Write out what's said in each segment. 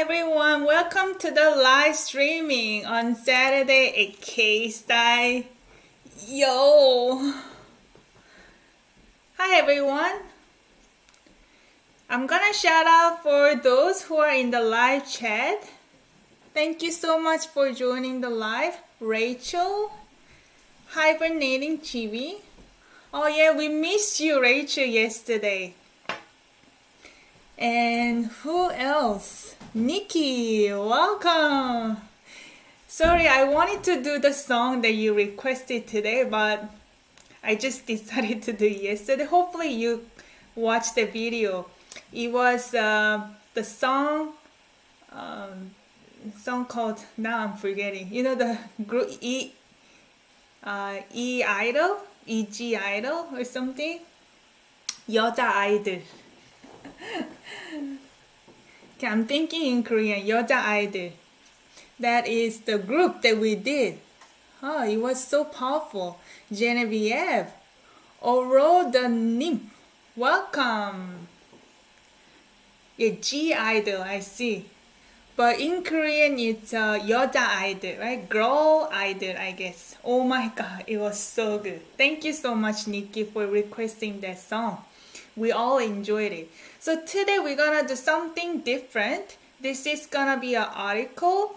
everyone, welcome to the live streaming on Saturday at Kstyleyo. Hi everyone. I'm gonna shout out for those who are in the live chat. Thank you so much for joining the live. Rachel, hibernating Chibi. Oh yeah, we missed you, Rachel, yesterday. And who else? Nikki, welcome. Sorry, I wanted to do the song that you requested today, but I just decided to do it yesterday. Hopefully you watched the video. It was the song called, now I'm forgetting. You know the group E Idol? EG Idol or something? 여자 아이들. Okay, I'm thinking in Korean, 여자 아이들. That is the group that we did. Oh, it was so powerful. Genevieve, Orodanim, welcome. Yeah, G idol, I see. But in Korean, it's 여자 아이들, right? Girl idol, I guess. Oh my God, it was so good. Thank you so much, Nikki, for requesting that song. We all enjoyed it. So today we're gonna do something different. This is gonna be an article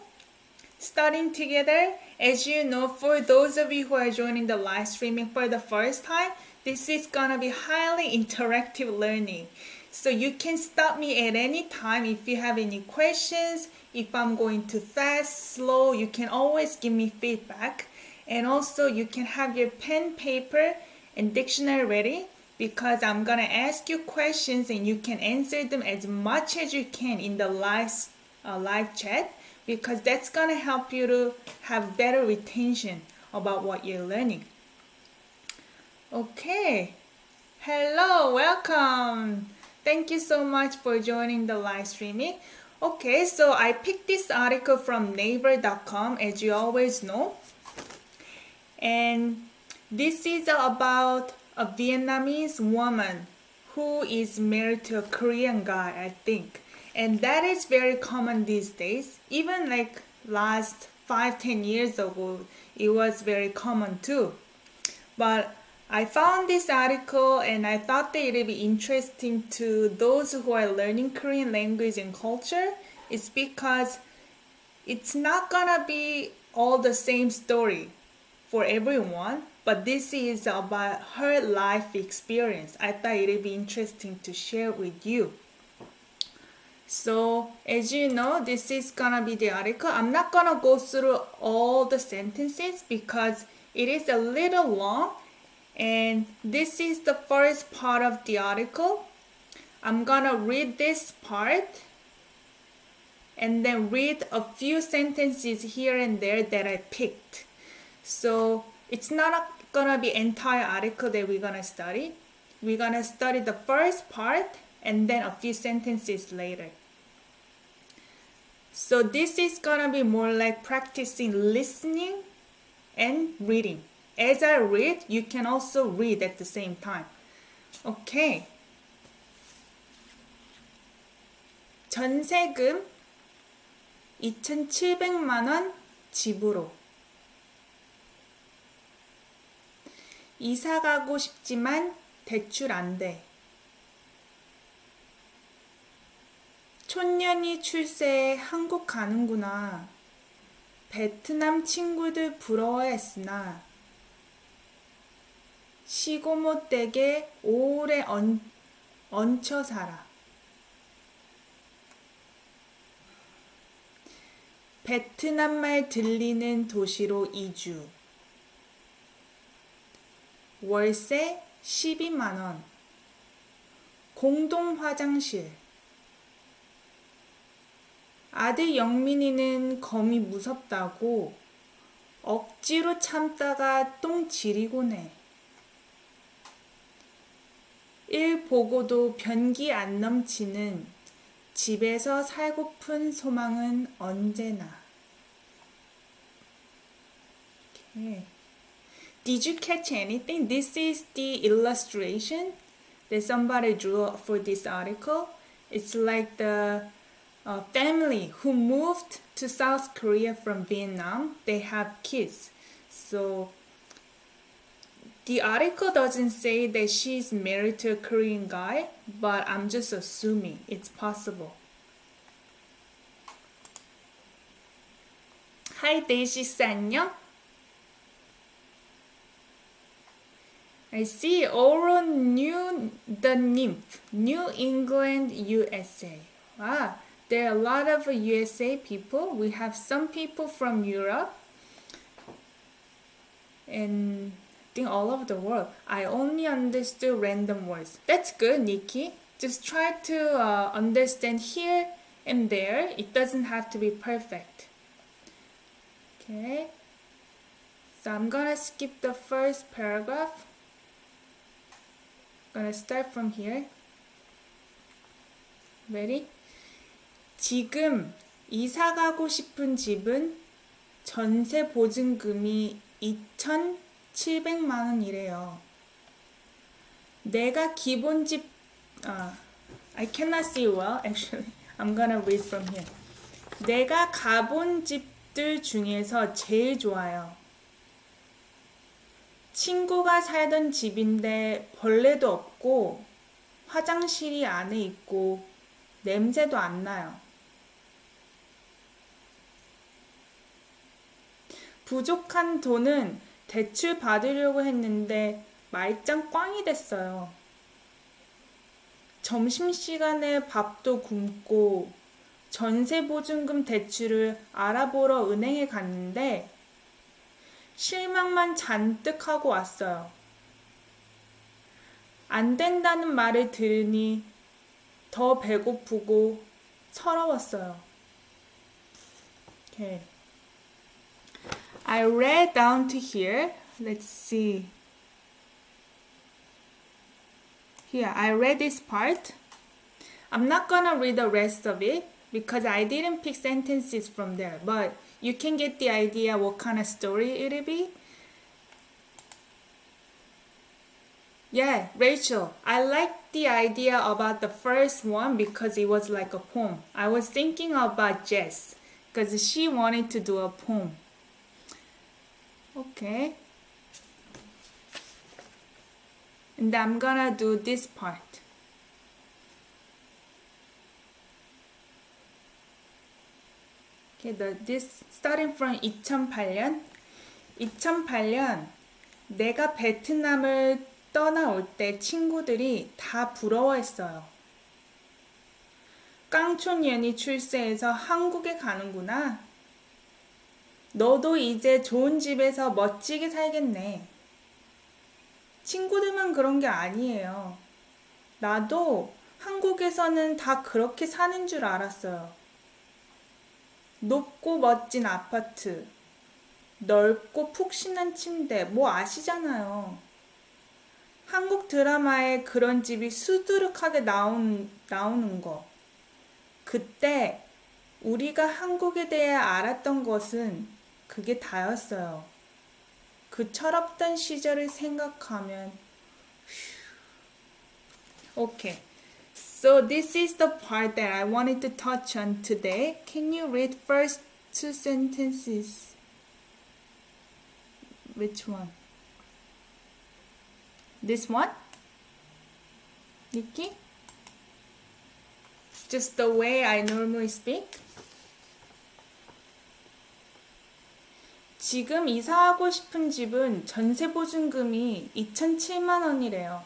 studying together. As you know, for those of you who are joining the live streaming for the first time, this is gonna be highly interactive learning. So you can stop me at any time if you have any questions. If I'm going too fast, slow, you can always give me feedback. And also you can have your pen, paper, and dictionary ready, because I'm gonna ask you questions and you can answer them as much as you can in the live chat, because that's gonna help you to have better retention about what you're learning. Okay, hello, welcome. Thank you so much for joining the live streaming. Okay, so I picked this article from Naver.com, as you always know. And this is about a Vietnamese woman who is married to a Korean guy, I think. And that is very common these days. Even like last 5-10 years ago, it was very common too. But I found this article and I thought that it would be interesting to those who are learning Korean language and culture. It's because it's not gonna be all the same story for everyone, but this is about her life experience. I thought it would be interesting to share with you. So, as you know, this is gonna be the article. I'm not gonna go through all the sentences because it is a little long, and this is the first part of the article. I'm gonna read this part and then read a few sentences here and there that I picked. So it's not gonna be entire article that we're gonna study. We're gonna study the first part and then a few sentences later. So this is gonna be more like practicing listening and reading. As I read, you can also read at the same time. Okay. 전세금 2,700만 원 집으로. 이사 가고 싶지만 대출 안 돼. 촌년이 출세해 한국 가는구나. 베트남 친구들 부러워했으나 시고 못되게 오래 얹혀 살아. 베트남 말 들리는 도시로 이주. 월세 12만 원. 공동 화장실. 아들 영민이는 거미 무섭다고 억지로 참다가 똥 지리곤 해. 일 보고도 변기 안 넘치는 집에서 살고픈 소망은 언제나. Okay. Did you catch anything? This is the illustration that somebody drew for this article. It's like the a family who moved to South Korea from Vietnam. They have kids. So the article doesn't say that she's married to a Korean guy, but I'm just assuming it's possible. Hi, 데이시스 안녕? I see Oro New the Nymph, New England, USA. Wow, there are a lot of USA people. We have some people from Europe and I think all over the world. I only understood random words. That's good, Nikki. Just try to understand here and there. It doesn't have to be perfect. Okay. So I'm gonna skip the first paragraph. Gonna start from here. Ready? 지금 이사 가고 싶은 집은 전세 보증금이 2,700만 원이래요. 내가 기본 집 I cannot see well actually. I'm gonna read from here. 내가 가본 집들 중에서 제일 좋아요. 친구가 살던 집인데 벌레도 없고 화장실이 안에 있고 냄새도 안 나요. 부족한 돈은 대출 받으려고 했는데 말짱 꽝이 됐어요. 점심시간에 밥도 굶고 전세보증금 대출을 알아보러 은행에 갔는데 실망만 잔뜩 하고 왔어요. 안 된다는 말을 들으니 더 배고프고 서러웠어요. Okay. I read down to here. Let's see. Here, I read this part. I'm not gonna read the rest of it because I didn't pick sentences from there, but you can get the idea what kind of story it'll be. Yeah, Rachel, I like the idea about the first one because it was like a poem. I was thinking about Jess because she wanted to do a poem. Okay. And I'm gonna do this part. Okay, this starting from 2008년. 2008년 내가 베트남을 떠나올 때 친구들이 다 부러워했어요. 깡촌연이 출세해서 한국에 가는구나. 너도 이제 좋은 집에서 멋지게 살겠네. 친구들만 그런 게 아니에요. 나도 한국에서는 다 그렇게 사는 줄 알았어요. 높고 멋진 아파트, 넓고 푹신한 침대, 뭐 아시잖아요. 한국 드라마에 그런 집이 수두룩하게 나오는 거. 그때 우리가 한국에 대해 알았던 것은 그게 다였어요. 그 철없던 시절을 생각하면 Okay. So this is the part that I wanted to touch on today. Can you read first two sentences? Which one? This one? Nikki? Just the way I normally speak? 지금 이사하고 싶은 집은 전세보증금이 2,007만 원이래요.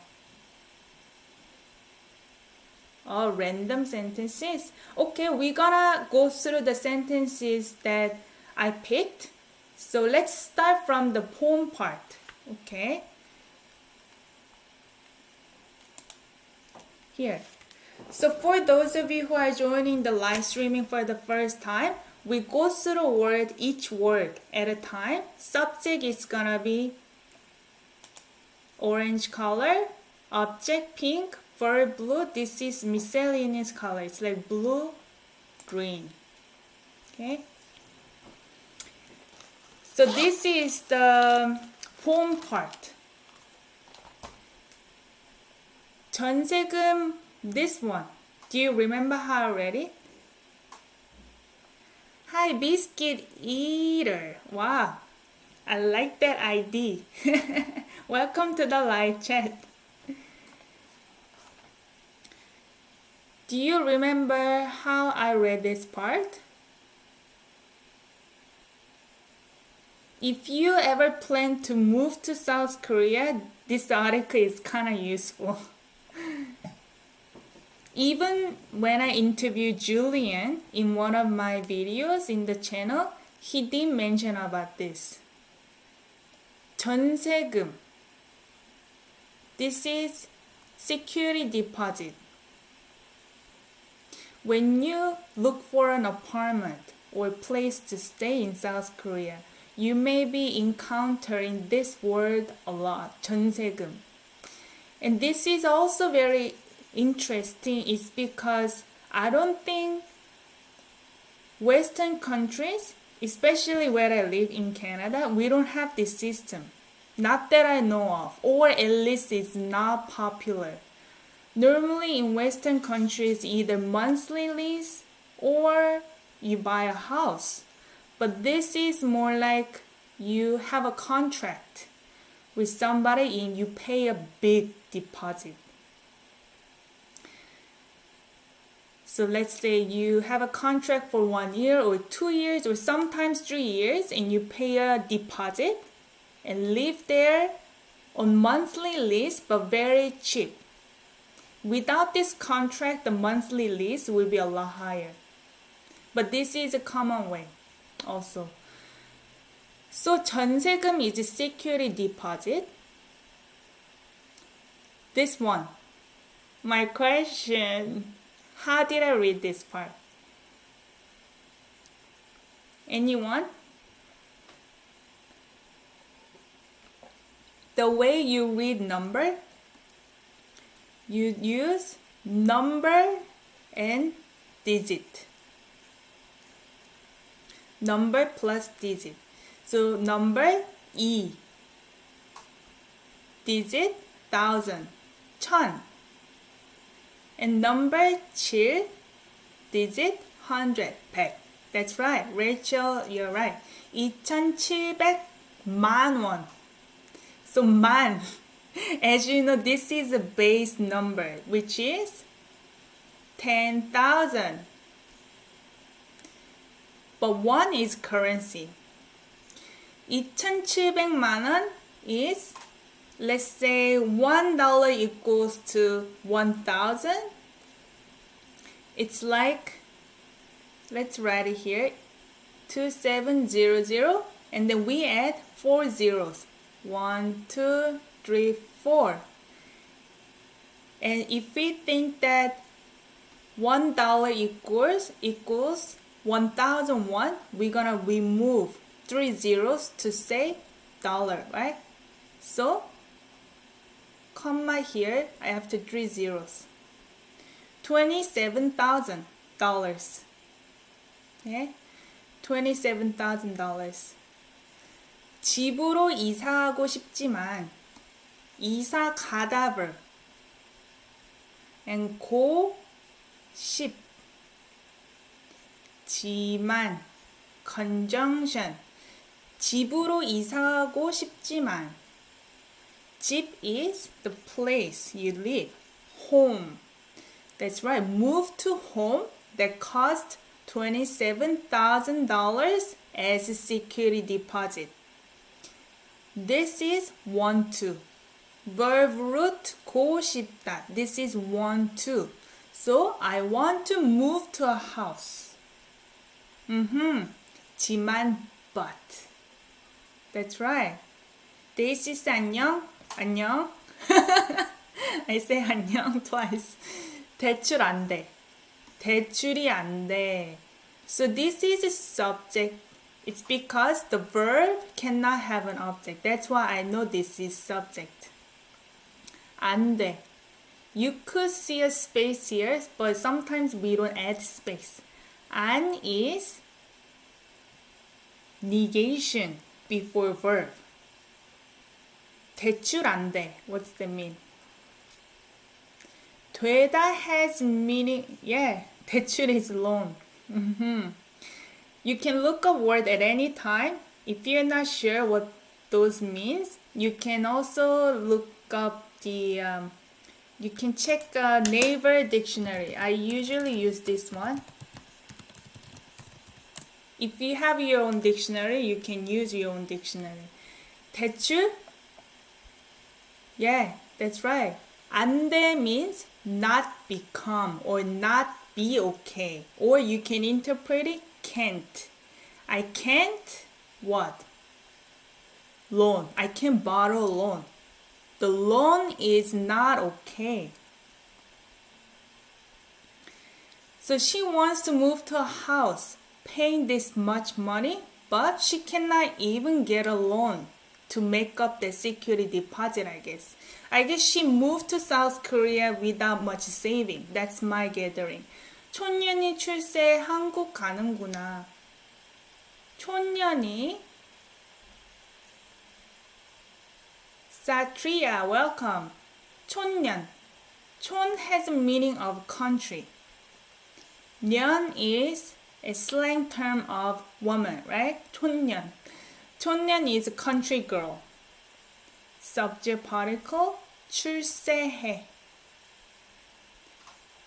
Random sentences. Okay, we're gonna go through the sentences that I picked. So let's start from the poem part. Okay. Here. So for those of you who are joining the live streaming for the first time, we go through each word at a time. Subject is gonna be orange color, object pink, verb blue. This is miscellaneous color. It's like blue, green. Okay. So this is the poem part. 전세금, this one. Do you remember how I read it? Hi, biscuit eater. Wow, I like that ID. Welcome to the live chat. Do you remember how I read this part? If you ever plan to move to South Korea, this article is kind of useful. Even when I interviewed Julian in one of my videos in the channel, he did mention about this. 전세금. This is security deposit. When you look for an apartment or place to stay in South Korea, you may be encountering this word a lot, 전세금. And this is also very interesting is because I don't think Western countries, especially where I live in Canada, we don't have this system. Not that I know of, or at least it's not popular. Normally in Western countries, either monthly lease or you buy a house. But this is more like you have a contract with somebody and you pay a big deposit. So let's say you have a contract for 1 year or 2 years or sometimes 3 years and you pay a deposit and live there on monthly lease but very cheap. Without this contract, the monthly lease will be a lot higher. But this is a common way also. So 전세금 is a security deposit. This one. My question, how did I read this part? Anyone? The way you read number, you use number and digit. Number plus digit. So number 2, digit 1000, 1000. And number 7, digit 100, 100. That's right, Rachel, you're right. 2,700만 won. So 만, as you know, this is a base number, which is 10,000. But won is currency. 2,700만 won is, let's say $1 equals to 1,000. It's like, let's write it here, 2700, and then we add 4 zeros. 1, 2, 3, 4. And if we think that $1 equals 1,001, we're gonna remove 3 zeros to say dollar, right? So, comma here, I have to 3 zeros. $27,000. Okay? $27,000. 집으로 이사하고 싶지만 이사 가다 verb and 고 싶지만 conjunction. 집으로 이사하고 싶지만 집 is the place you live, home. That's right, move to home that cost $27,000 as a security deposit. This is want to. Verb root 고 싶다. This is want to. So I want to move to a house. 지만 but. That's right. 데이시스 안녕. 안녕. I say 안녕 twice. 대출 안 돼. 대출이 안 돼. So this is a subject. It's because the verb cannot have an object. That's why I know this is subject. 안 돼. You could see a space here, but sometimes we don't add space. 안 is negation before verb. 대출 안 돼. What's that mean? 되다 has meaning. Yeah, 대출 is loan. You can look a word at any time. If you're not sure what those means, you can also look up you can check Naver dictionary. I usually use this one. If you have your own dictionary, you can use your own dictionary. 대출? Yeah, that's right. 안 돼 means not become or not be okay. Or you can interpret it can't. I can't what? Loan. I can't borrow a loan. The loan is not okay. So she wants to move to a house, paying this much money, but she cannot even get a loan to make up the security deposit, I guess. I guess she moved to South Korea without much saving. That's my gathering. 촌년이 출세 한국 가는구나. 촌년이 Satria, welcome. 촌년. 촌 has a meaning of country. 년 is a slang term of woman, right? 촌년. 촌년 is a country girl. Subject particle, 출세해.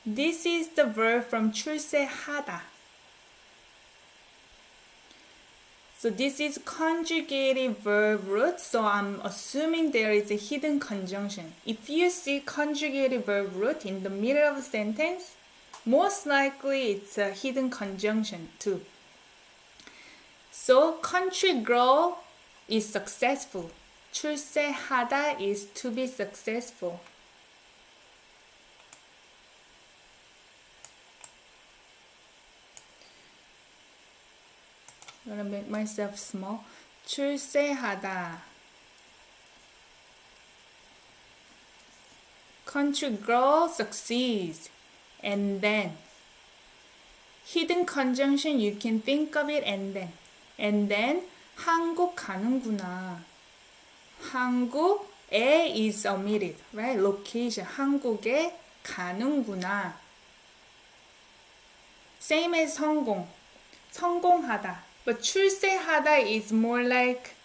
This is the verb from 출세하다. So this is conjugated verb root, so I'm assuming there is a hidden conjunction. If you see conjugated verb root in the middle of a sentence, most likely it's a hidden conjunction too. So country girl is successful. 출세하다 is to be successful. I'm gonna make myself small. 출세하다. Country girl succeeds. And then. Hidden conjunction, you can think of it and then. And then, 한국 가는구나. 한국에 is omitted, right? Location. 한국에 가는구나. Same as 성공. 성공하다. But 출세하다 is more like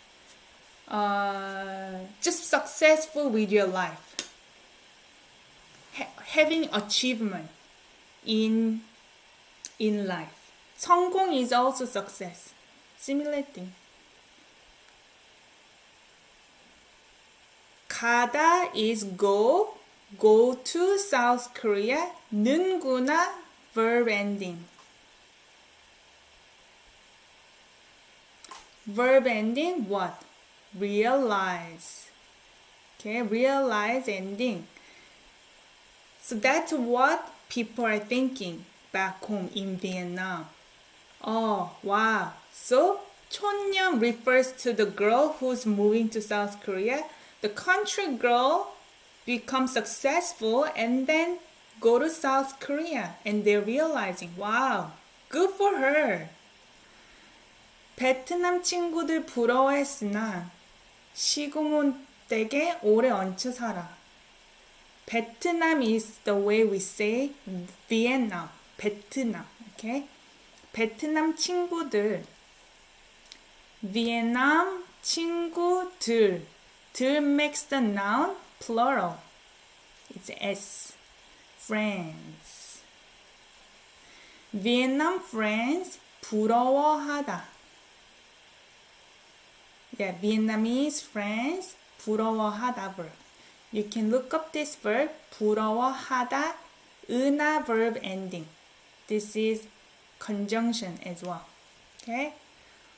just successful with your life. Having achievement in life. 성공 is also success. Similar thing. 가다 is go to South Korea. 는구나 verb ending. Verb ending what? Realize. Okay, realize ending. So that's what people are thinking back home in Vietnam. Oh, wow. So, 촌년 refers to the girl who's moving to South Korea. The country girl becomes successful and then go to South Korea. And they're realizing, wow, good for her. 베트남 친구들 부러워했으나 시구몬 댁에 오래 얹혀 살아. 베트남 is the way we say Vietnam. 베트남, okay? 베트남 친구들. Vietnam 친구들. 들 makes the noun plural. It's S. Friends. Vietnam friends 부러워하다. Yeah, Vietnamese friends 부러워하다 verb. You can look up this verb 부러워하다 은하 verb ending. This is conjunction as well. Okay?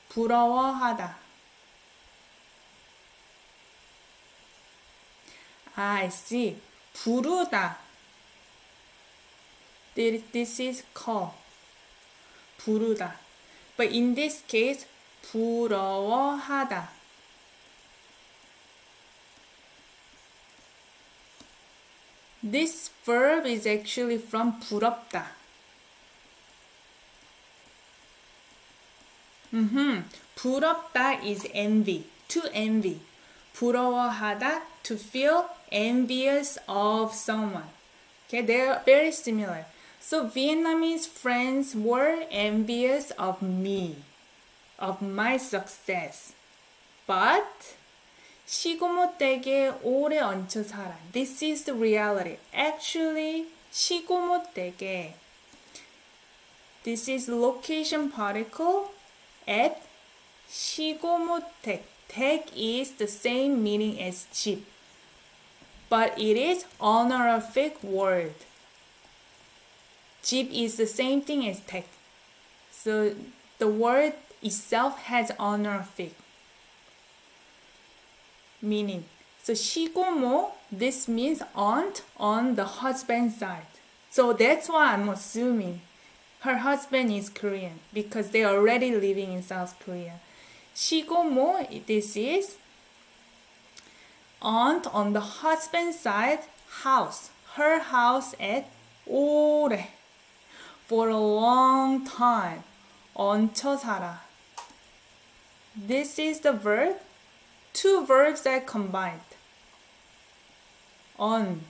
부러워하다. I see. 부르다. This is call. 부르다. But in this case, 부러워하다. This verb is actually from 부럽다. 부럽다 is envy, to envy. 부러워하다, to feel envious of someone. Okay, they're very similar. So Vietnamese friends were envious of me, of my success. But 쉬고 못되게 오래 얹혀 살아. This is the reality. Actually, 쉬고 못되게. This is location particle at 쉬고 못되게. 댁 is the same meaning as 집, but it is honorific word. 집 is the same thing as 댁. So the word itself has honorific meaning. So 시고모, this means aunt on the husband's side. So that's why I'm assuming her husband is Korean because they are already living in South Korea. 시고모, this is aunt on the husband's side house. Her house at 오래. For a long time. 얹혀 살아. This is the verb. Two verbs are combined. 얹히다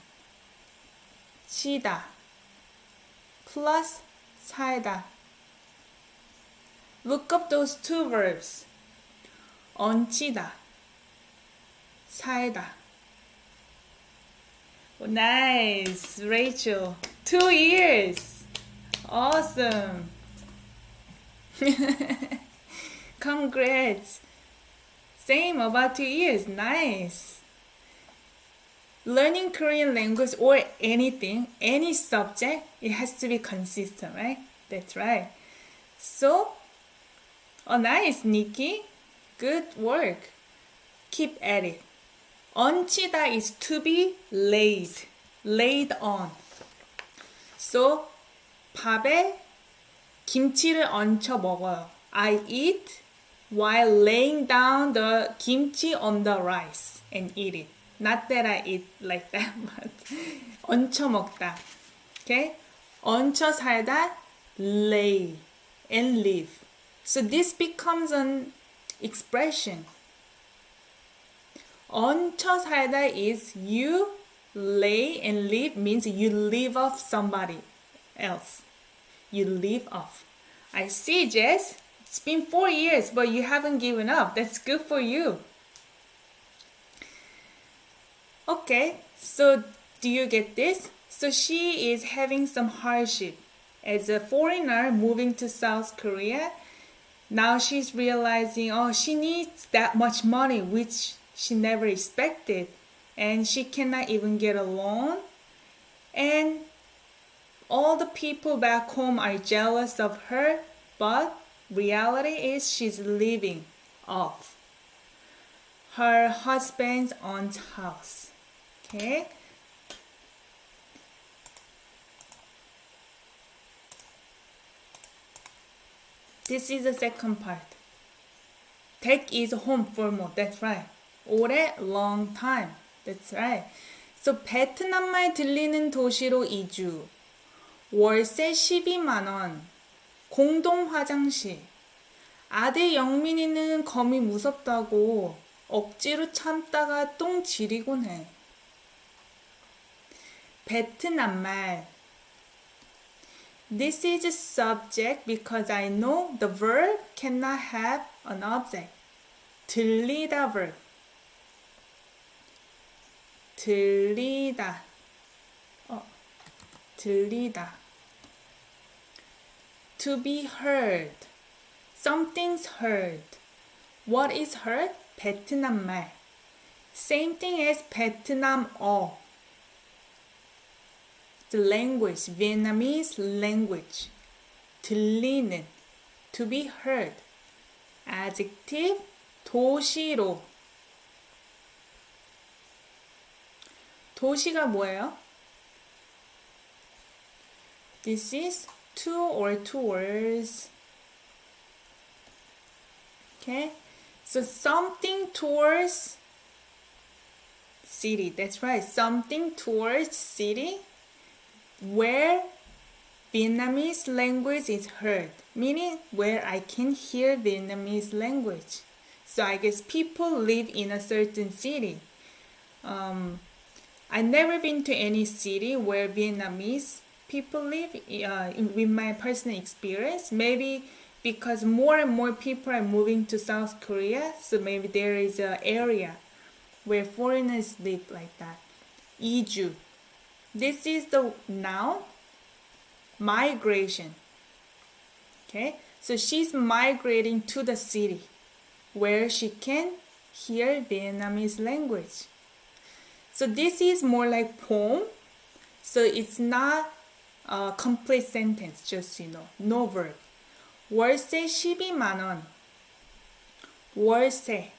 plus 살다. Look up those two verbs. 얹히다, 살다. Oh, nice, Rachel. 2 years. Awesome. Congrats. Same, about 2 years. Nice. Learning Korean language or anything, any subject, it has to be consistent, right? That's right. So, oh, nice, Nikki. Good work. Keep at it. 얹히다 is to be laid on. So, 밥에 김치를 얹혀 먹어요. I eat while laying down the kimchi on the rice and eat it. Not that I eat like that, but 얹혀 먹다. Okay? 얹혀 살다, lay and live. So this becomes an expression. 얹혀 살다 is you lay and live means you live off somebody else. You live off. I see, Jess. It's been 4 years, but you haven't given up. That's good for you. Okay, so do you get this? So she is having some hardship. As a foreigner moving to South Korea, now she's realizing, oh, she needs that much money, which she never expected. And she cannot even get a loan. And all the people back home are jealous of her, but reality is she's living off her husband's aunt's house. Okay? This is the second part. 댁 is home for more. That's right. 오래, long time. That's right. So 베트남말 들리는 도시로 이주. 월세 12만 원. 공동 화장실. 아들 영민이는 거미 무섭다고 억지로 참다가 똥 지리곤 해. 베트남말. This is a subject because I know the verb cannot have an object. 들리다 verb. 들리다. 들리다. To be heard. Something's heard. What is heard? 베트남말. Same thing as 베트남어. The language, Vietnamese language. 들리는. To be heard. Adjective. 도시로. 도시가 뭐예요? This is two or towards. Okay, so something towards city. That's right, something towards city where Vietnamese language is heard, meaning where I can hear Vietnamese language. So I guess people live in a certain city. I've never been to any city where Vietnamese people live with my personal experience. Maybe because more and more people are moving to South Korea, so maybe there is an area where foreigners live like that. 이주. This is the noun. Migration. Okay, so she's migrating to the city where she can hear Vietnamese language. So this is more like poem. So it's not a complete sentence, just so you know. No verb. 월세 12만 원. 월세.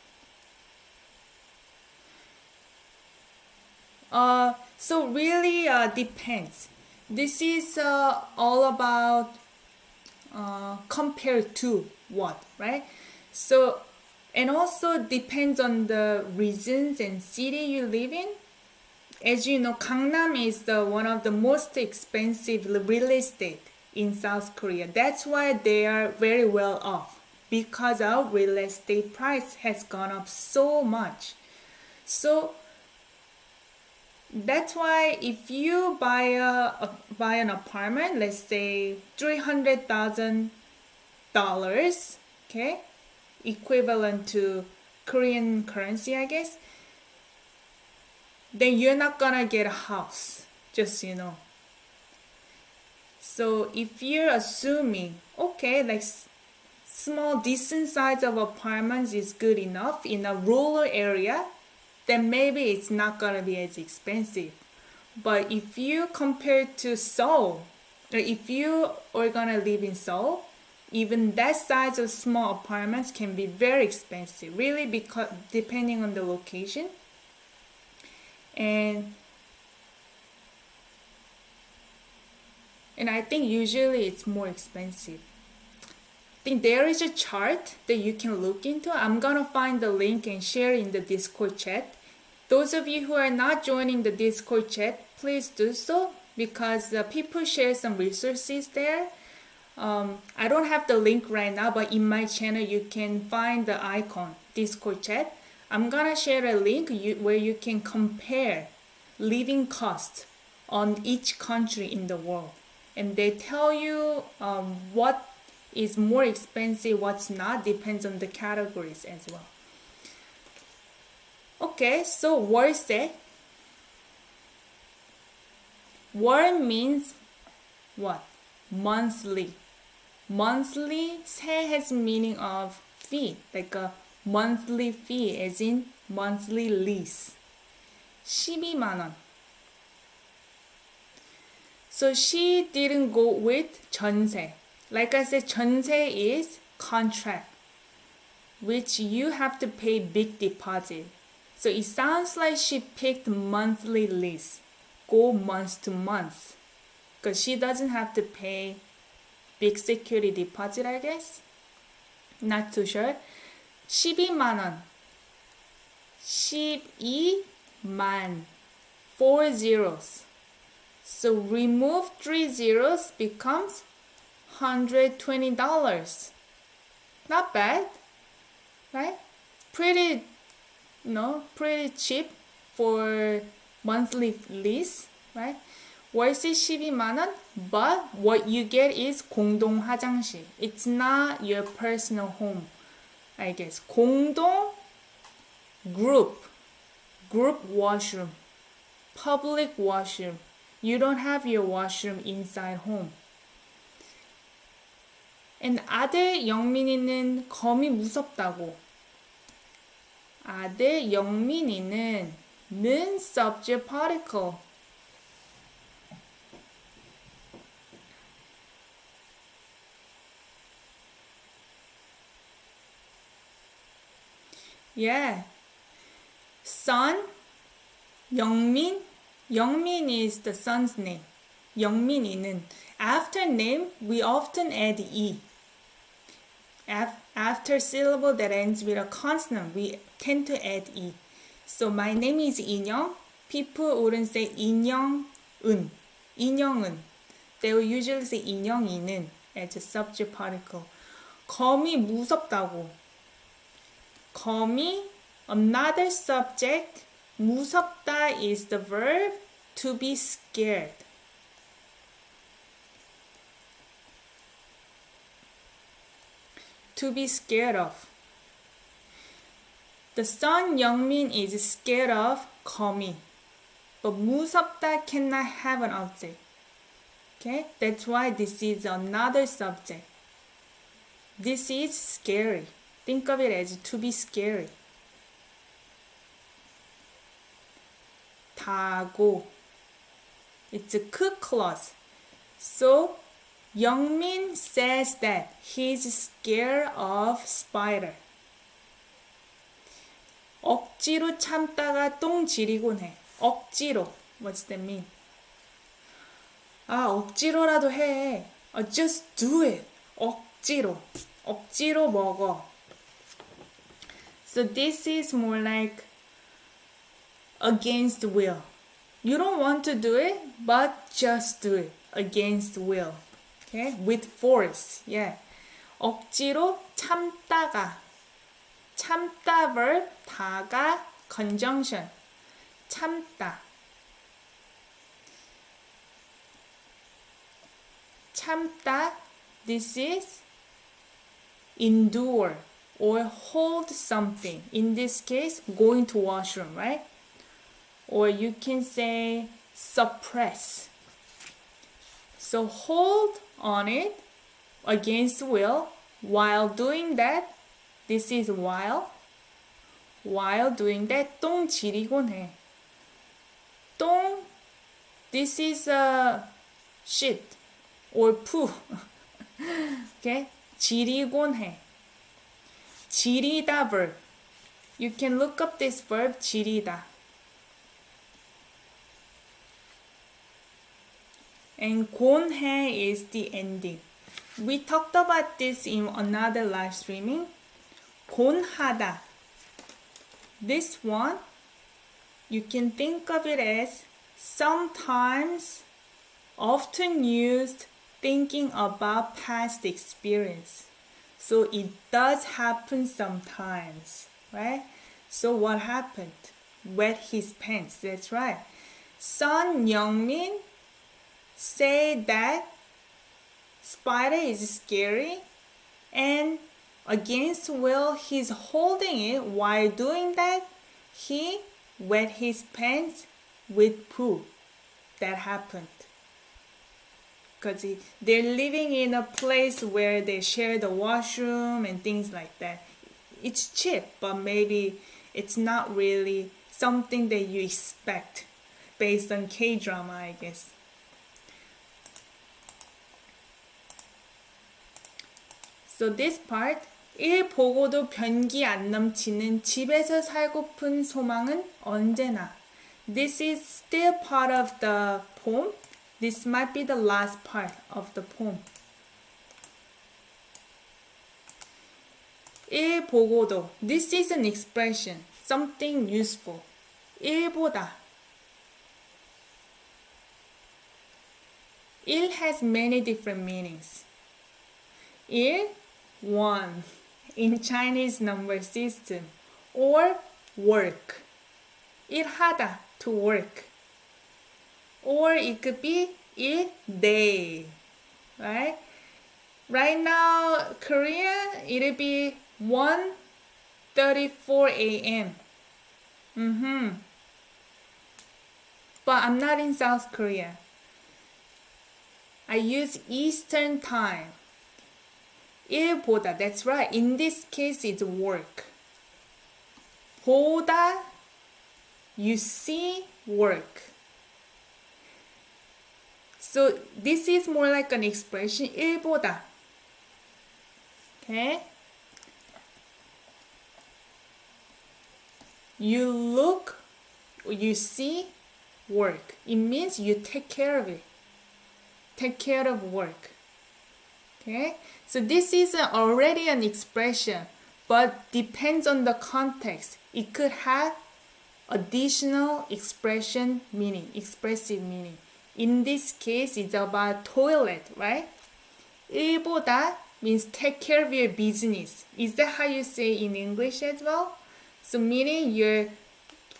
So really depends. This is all about compared to what, right? So, and also depends on the regions and city you live in. As you know, Gangnam is one of the most expensive real estate in South Korea. That's why they are very well off, because our real estate price has gone up so much. So that's why if you buy an apartment, let's say $300,000, okay, equivalent to Korean currency, I guess, then you're not gonna get a house, just so you know. So if you're assuming, okay, like small decent size of apartments is good enough in a rural area, then maybe it's not gonna be as expensive. But if you compare to Seoul, or if you are gonna live in Seoul, even that size of small apartments can be very expensive, really, because depending on the location. And I think usually it's more expensive. I think there is a chart that you can look into. I'm gonna find the link and share in the Discord chat. Those of you who are not joining the Discord chat, please do so, because people share some resources there. I don't have the link right now, but in my channel you can find the icon, Discord chat. I'm gonna share a link where you can compare living costs on each country in the world. And they tell you what is more expensive, what's not, depends on the categories as well. Okay, so 월세. 월 means what? Monthly. Monthly, 세 has meaning of fee, like a monthly fee, as in monthly lease. 12만 원. So she didn't go with 전세. Like I said, 전세 is contract, which you have to pay big deposit. So it sounds like she picked monthly lease, go month to month, because she doesn't have to pay big security deposit, I guess. Not too sure. 12만 원. 12만. 4 zeros. So remove 3 zeros becomes $120. Not bad, right? Pretty cheap for monthly lease, right? 월세 12만 원, but what you get is 공동 화장실. It's not your personal home, I guess. 공동, group washroom, public washroom. You don't have your washroom inside home. And 아들 영민이는 검이 무섭다고. 아들 영민이는 는 subject particle. Yeah. Son, 영민. 영민 is the son's name. 영민이는. After name, we often add e. After syllable that ends with a consonant, we tend to add e. So my name is 인영. People wouldn't say 인영은. 인영은. They will usually say 인영이는 as a subject particle. 검이 무섭다고. 검이, another subject. 무섭다 is the verb to be scared. to be scared of. The son Youngmin is scared of 거미. But 무섭다 cannot have an object. Okay? That's why this is another subject. This is scary. Think of it as to be scary. 다고. It's a cook clause. So, Youngmin says that he's scared of spider. 억지로 참다가 똥 지리곤 해. 억지로. What's that mean? 아, 억지로라도 해. Just do it. 억지로. 억지로 먹어. So this is more like against will. You don't want to do it, but just do it. Against will. Okay? With force. Yeah. 억지로 참다가. 참다 verb, 다가 conjunction. 참다. 참다. This is endure or hold something. In this case, going to washroom, right? Or you can say suppress. So hold on it against will. While doing that, this is while doing that, 똥 지리곤 해. 똥, this is a shit or poo. Okay? 지리곤 해. 지리다 verb. You can look up this verb, 지리다. And 곤해 is the ending. We talked about this in another live streaming. 곤하다. This one, you can think of it as sometimes, often used thinking about past experience. So it does happen sometimes, right? So what happened? Wet his pants, that's right. Son Youngmin say that spider is scary and against will he's holding it. While doing that, he wet his pants with poo. That happened. Because they're living in a place where they share the washroom and things like that. It's cheap, but maybe it's not really something that you expect based on K-drama, I guess. So this part, 일 보고도 변기 안 넘치는 집에서 살고픈 소망은 언제나. This is still part of the poem. This might be the last part of the poem. 일 보고도. This is an expression, something useful. 일보다. 일 has many different meanings. 일, one, in Chinese number system. Or work. 일하다, to work. Or it could be 일, day. Right? Right now, Korea, it'll be 1:34 a.m. But I'm not in South Korea. I use Eastern time. 일보다, that's right. In this case, it's work. 보다, you see work. So this is more like an expression, 일보다. Okay? You look, you see work. It means you take care of it. Take care of work. Okay? So this is already an expression, but depends on the context. It could have additional expression meaning, expressive meaning. In this case, it's about toilet, right? 일보다 means take care of your business. Is that how you say in English as well? So meaning you're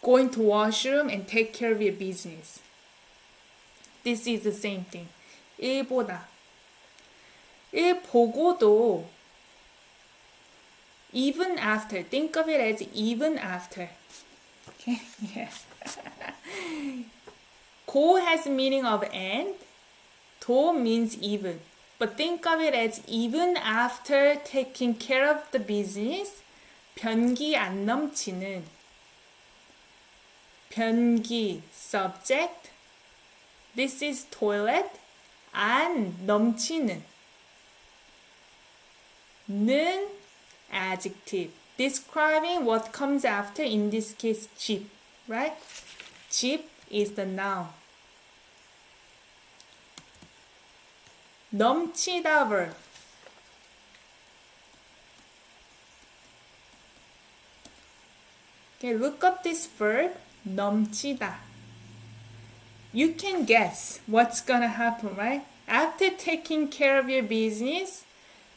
going to washroom and take care of your business. This is the same thing. 일보다. 일 보고도 Even after. Think of it as even after. Okay, yeah. 고 has meaning of and. 도 means even. But think of it as even after taking care of the business. 변기 안 넘치는. 변기 subject. This is toilet. 안 넘치는. 는 adjective. Describing what comes after, in this case, 집, right? 집 is the noun. 넘치다 verb. Okay, look up this verb, 넘치다. You can guess what's gonna happen, right? After taking care of your business,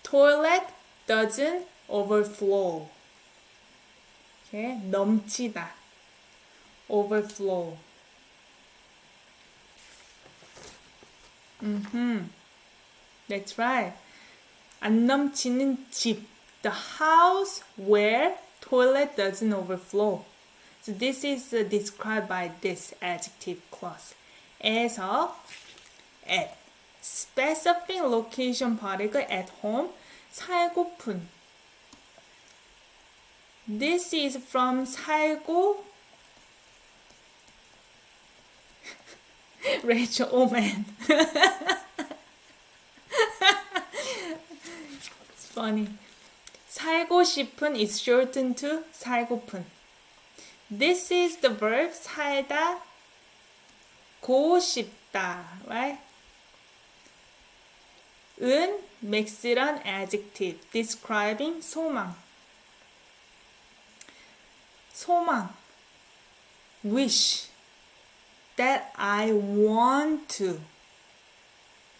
toilet doesn't overflow. Okay, 넘치다. Overflow. That's right. 안 넘치는 집. The house where toilet doesn't overflow. So this is described by this adjective clause. 에서 at. Specific location particle at home. 살고픈. This is from 살고. Rachel, oh man. It's funny. 살고 싶은 is shortened to 살고픈. This is the verb 살다 고 싶다, right? 은 makes it an adjective describing 소망. 소망. Wish. That I want to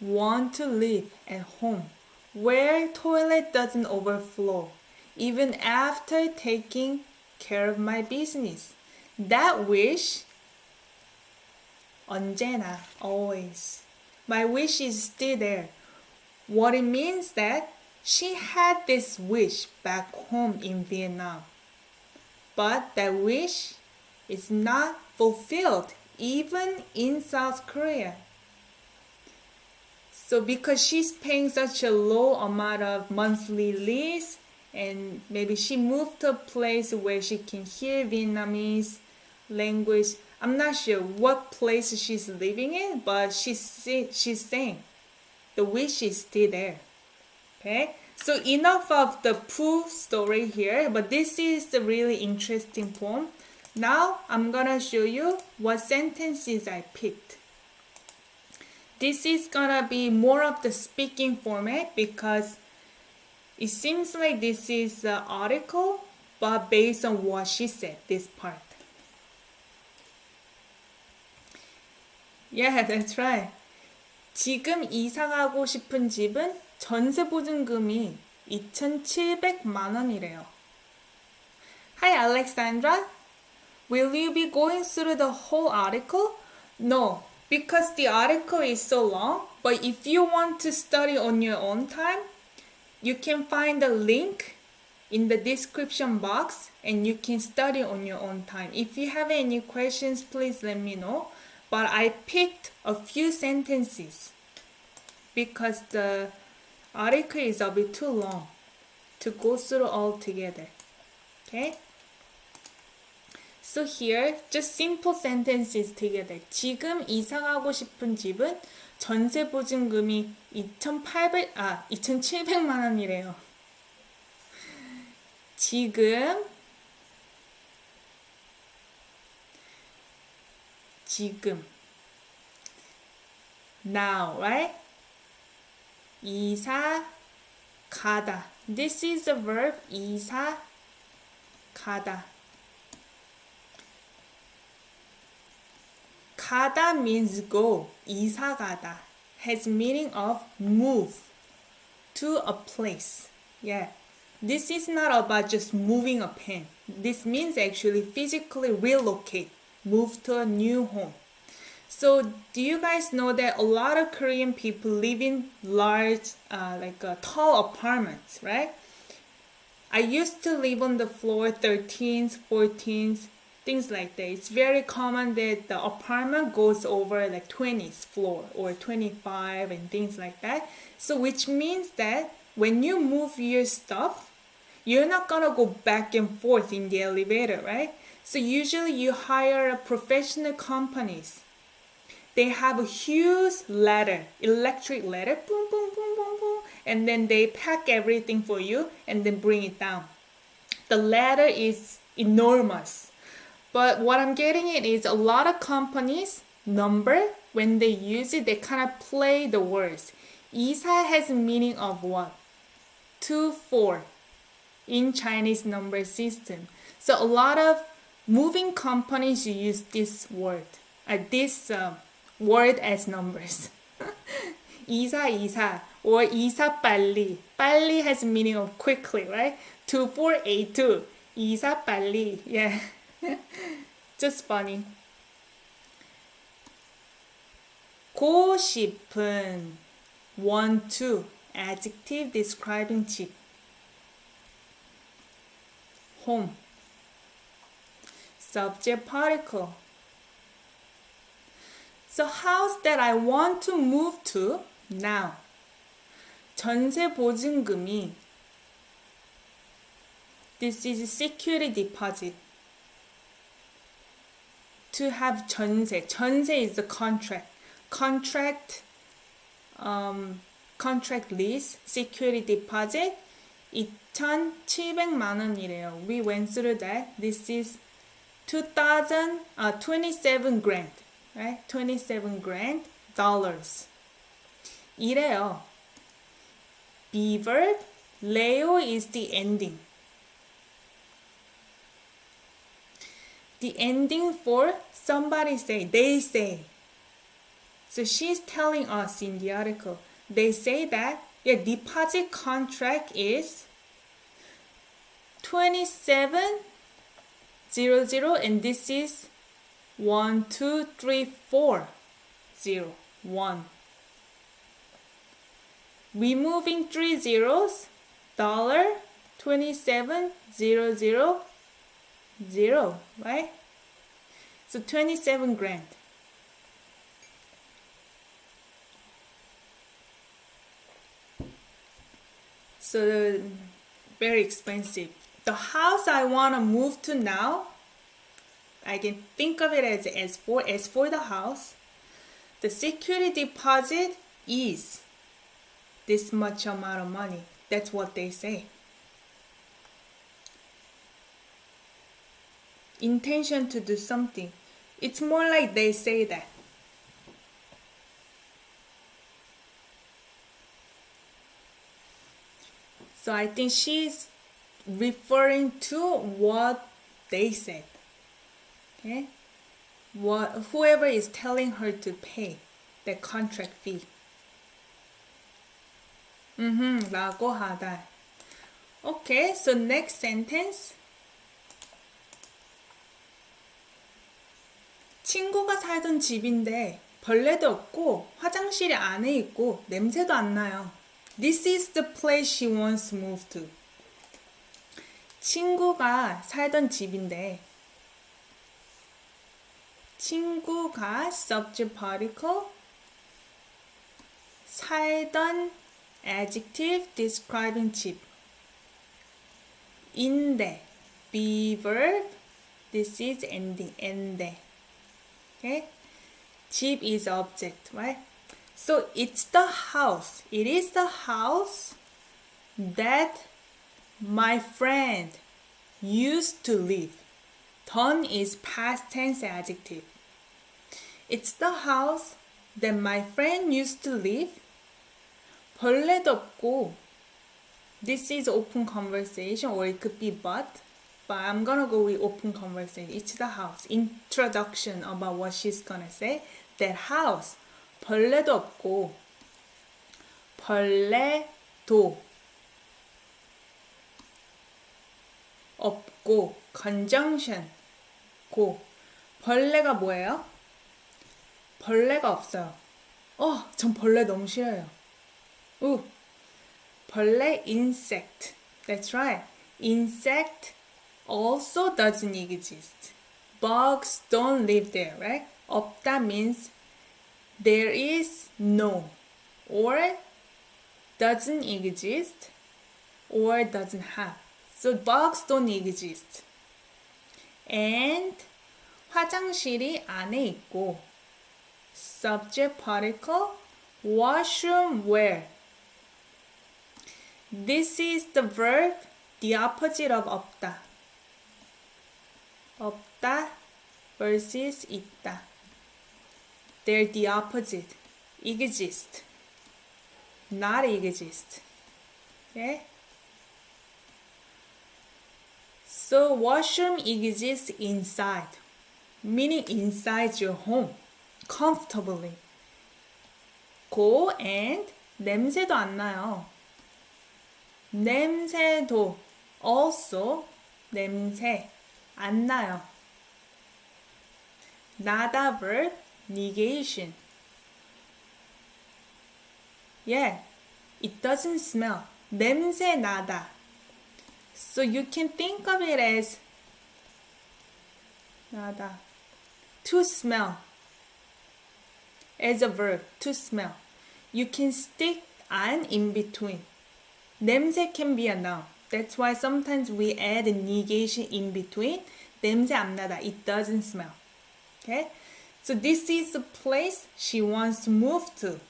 live at home where toilet doesn't overflow even after taking care of my business. That wish 언제나, always. My wish is still there. What it means that she had this wish back home in Vietnam. But that wish is not fulfilled even in South Korea. So because she's paying such a low amount of monthly lease, and maybe she moved to a place where she can hear Vietnamese language. I'm not sure what place she's living in, but she's saying the wish is still there. Okay? So enough of the Pooh story here, but this is the really interesting poem. Now I'm gonna show you what sentences I picked. This is gonna be more of the speaking format because it seems like this is an article, but based on what she said, this part. Yeah, that's right. 지금 이사 가고 싶은 집은 전세 보증금이 2,700만 원이래요. Hi, Alexandra. Will you be going through the whole article? No, because the article is so long, but if you want to study on your own time, you can find the link in the description box and you can study on your own time. If you have any questions, please let me know. But I picked a few sentences because the article is a bit too long to go through all together. Okay? So here, just simple sentences together. 지금 이사 가고 싶은 집은 전세 보증금이 2,700만 원이래요. 지금 now, right? 이사 가다. This is the verb 이사 가다. 가다 means go. 이사 가다 has meaning of move to a place. Yeah. This is not about just moving a pen. This means actually physically relocate, move to a new home. So do you guys know that a lot of Korean people live in large, tall apartments, right? I used to live on the floor 13th, 14th, things like that. It's very common that the apartment goes over like 20th floor or 25 and things like that. So which means that when you move your stuff, you're not gonna go back and forth in the elevator, right? So usually you hire a professional companies. They have a huge ladder, electric ladder, boom, boom, boom, boom, boom, and then they pack everything for you and then bring it down. The ladder is enormous. But what I'm getting at is a lot of companies, number, when they use it, they kind of play the words. 이사 has a meaning of what? 2, 4 in Chinese number system. So a lot of moving companies use this word, this word as numbers. 이사, 이사, or 이사 빨리. 빨리 has a meaning of quickly, right? 2482. 이사 빨리. Yeah. Just funny. 고 싶은. want to. Adjective describing 집. home. Subject particle. So house that I want to move to now. 전세 보증금이. This is security deposit. To have 전세. 전세 is the contract. Contract lease, security deposit. 2,700만 원이래요. We went through that. This is 27 grand, right? 27 grand dollars. 이래요. Be verb, Leo is the ending. The ending for somebody say, they say. So she's telling us in the article, they say that deposit contract is 2700 and this is 12340 removing 3 zeros, $27,000, right? So 27 grand. So very expensive. The house I want to move to now, I can think of it as for the house, the security deposit is this much amount of money. That's what they say. Intention to do something. It's more like they say that. So I think she's referring to what they said. Okay? Whoever is telling her to pay the contract fee. 라고 하다. Okay, so next sentence. 친구가 살던 집인데 벌레도 없고 화장실이 안에 있고 냄새도 안 나요. This is the place she wants to move to. 친구가 살던 집인데 친구가 subject particle 살던 adjective describing 집 인데 be verb this is ending 인데 okay 집 is object right so it's the house it is the house that my friend used to live. 던 is past tense adjective. It's the house that my friend used to live. 벌레도 없고. This is open conversation or it could be but I'm gonna go with open conversation. It's the house. Introduction about what she's gonna say. That house. 벌레도 없고. 벌레도 없고 conjunction 고 벌레가 뭐예요? 벌레가 없어요. 전 벌레 너무 싫어요. 벌레 insect. That's right. insect also doesn't exist. Bugs don't live there, right? 없다 means there is no, or doesn't exist, or doesn't have. So bugs don't exist. And 화장실이 안에 있고 subject particle washroom where. This is the verb, the opposite of 없다. 없다 versus 있다. They're the opposite. Exist. Not exist. Okay? So washroom exists inside, meaning inside your home, comfortably. Go and 냄새도 안 나요. 냄새도 also 냄새 안 나요. 나다 verb negation. Yeah, it doesn't smell. 냄새 나다. So you can think of it as 나다. To smell. As a verb, to smell. You can stick an in between. 냄새 can be a noun. That's why sometimes we add a negation in between. 냄새 안 나다. It doesn't smell. Okay? So this is the place she wants to move to.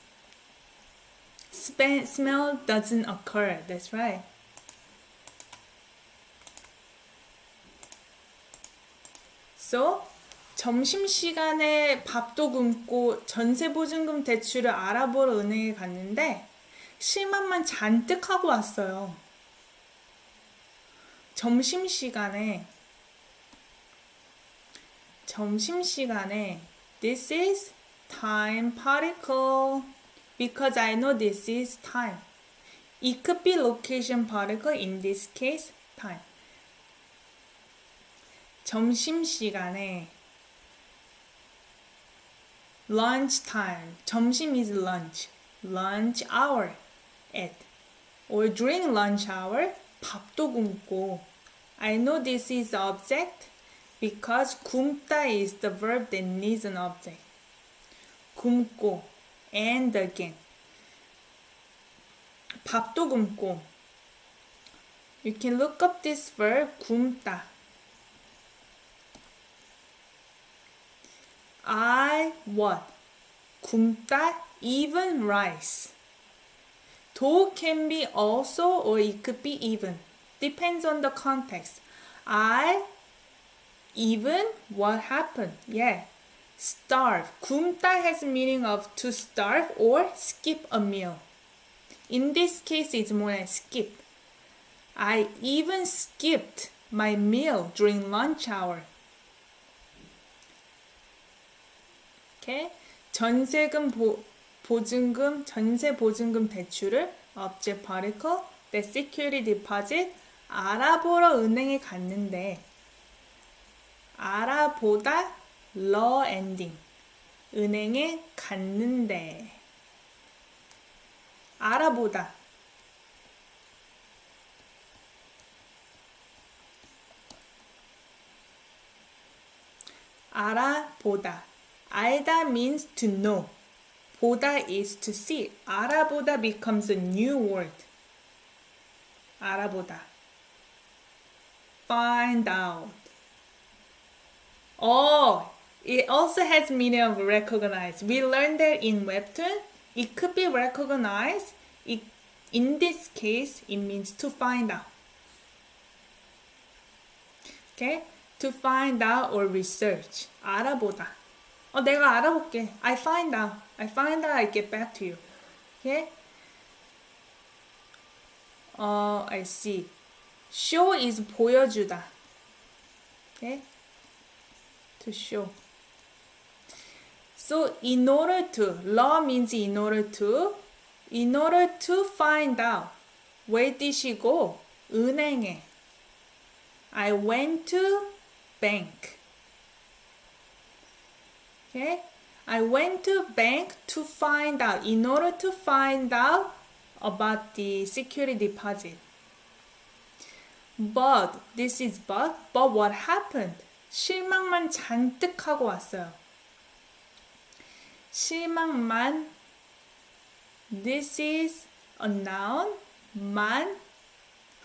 Smell doesn't occur. That's right. So, 점심시간에 밥도 굶고 전세보증금 대출을 알아보러 은행에 갔는데 실망만 잔뜩 하고 왔어요. 점심시간에 this is time particle because I know this is time. It could be location particle, in this case time. 점심시간에 lunch time. 점심 is lunch. Lunch hour at or during lunch hour 밥도 굶고. I know this is object because 굶다 is the verb that needs an object. 굶고 and again. 밥도 굶고. You can look up this verb 굶다. I what? 굶다 even rice. Do can be also or it could be even. Depends on the context. I even what happened? Yeah. Starve. 굶다 has meaning of to starve or skip a meal. In this case, it's more like skip. I even skipped my meal during lunch hour. Okay? 전세금 보증금, 전세 보증금 대출을 object particle, the security deposit 알아보러 은행에 갔는데 알아보다 law ending 은행에 갔는데 알아보다 알아보다 알다 means to know. 보다 is to see. 알아보다 becomes a new word. 알아보다. Find out. Oh, it also has meaning of recognize. We learned that in Webtoon. It could be recognized. In this case, it means to find out. Okay? To find out or research. 알아보다. 내가 알아볼게. I find out, I get back to you. Okay? I see. Show is 보여주다. Okay? To show. So, in order to, law means in order to find out. Where did she go? 은행에. I went to bank. Okay? I went to bank to find out, in order to find out about the security deposit. But, this is but what happened? 실망만 잔뜩 하고 왔어요. 실망만, this is a noun, 만,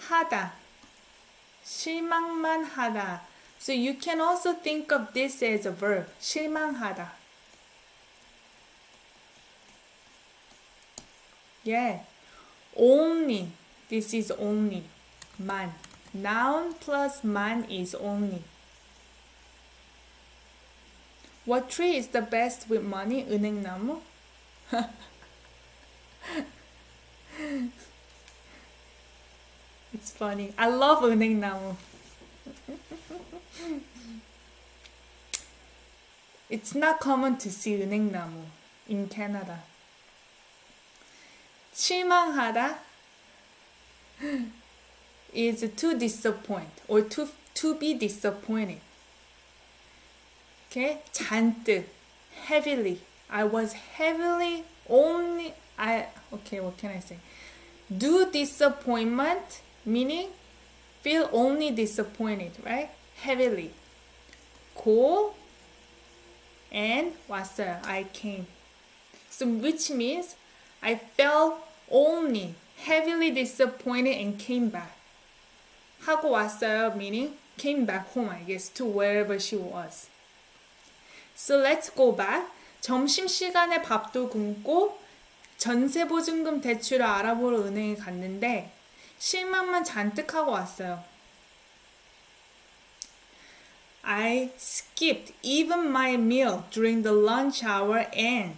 하다. 실망만 하다. So you can also think of this as a verb. 실망하다. Yeah. Only. This is only. 만. Noun plus 만 is only. What tree is the best with money? 은행나무? It's funny. I love 은행나무. It's not common to see 은행나무 in Canada. 실망하다 is to disappoint or to be disappointed. Okay? 잔뜩, heavily. I was heavily only okay, what can I say? Do disappointment meaning feel only disappointed, right? Heavily. Go and 왔어요. I came. So which means I felt only heavily disappointed and came back. 하고 왔어요 meaning came back home, I guess, to wherever she was. So let's go back. 점심시간에 밥도 굶고 전세보증금 대출을 알아보러 은행에 갔는데 실망만 잔뜩 하고 왔어요. I skipped even my meal during the lunch hour and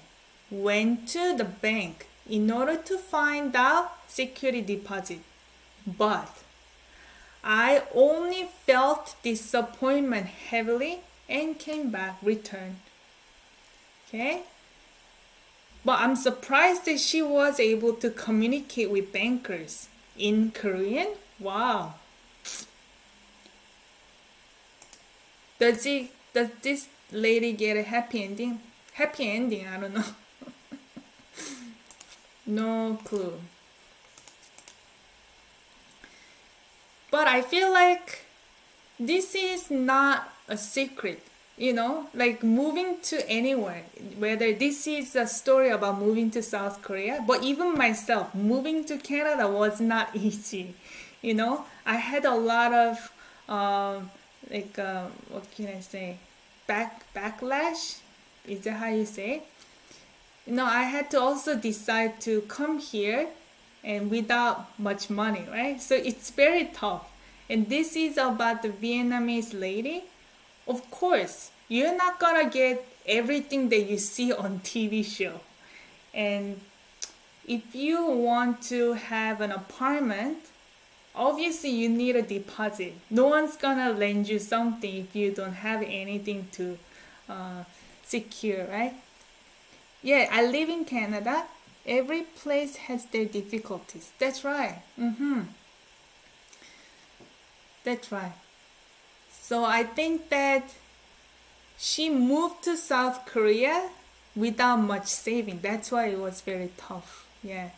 went to the bank in order to find out security deposit. But I only felt disappointment heavily and came back, returned. Okay? But I'm surprised that she was able to communicate with bankers in Korean. Wow. Does this lady get a happy ending? Happy ending, I don't know. No clue. But I feel like this is not a secret, you know, like moving to anywhere, whether this is a story about moving to South Korea, but even myself, moving to Canada was not easy. You know, I had a lot of, what can I say, backlash? Is that how you say? You know, I had to also decide to come here and without much money, right? So it's very tough. And this is about the Vietnamese lady. Of course, you're not gonna get everything that you see on TV show. And if you want to have an apartment, obviously you need a deposit. No one's gonna lend you something if you don't have anything to secure, right? Yeah, I live in Canada. Every place has their difficulties. That's right. That's right. So I think that she moved to South Korea without much saving. That's why it was very tough. Yeah.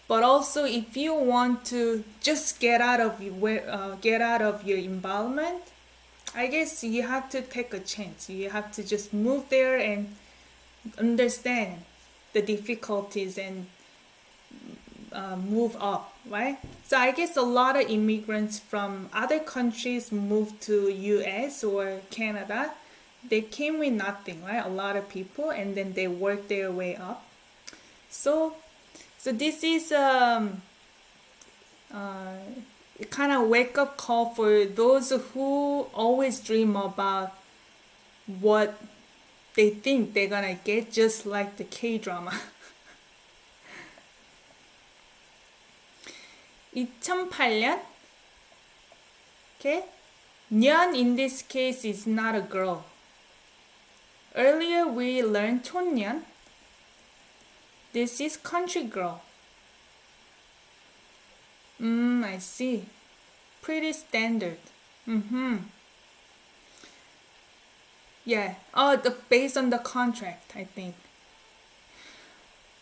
But also, if you want to just get out of your environment, I guess you have to take a chance. You have to just move there and understand the difficulties and move up, right? So I guess a lot of immigrants from other countries moved to US or Canada. They came with nothing, right? A lot of people, and then they worked their way up. So this is a kind of wake-up call for those who always dream about what they think they're gonna get, just like the K-drama. 2008년. Okay? 년 in this case is not a girl. Earlier we learned 촌년. This is country girl. I see. Pretty standard. Yeah. Based on the contract, I think.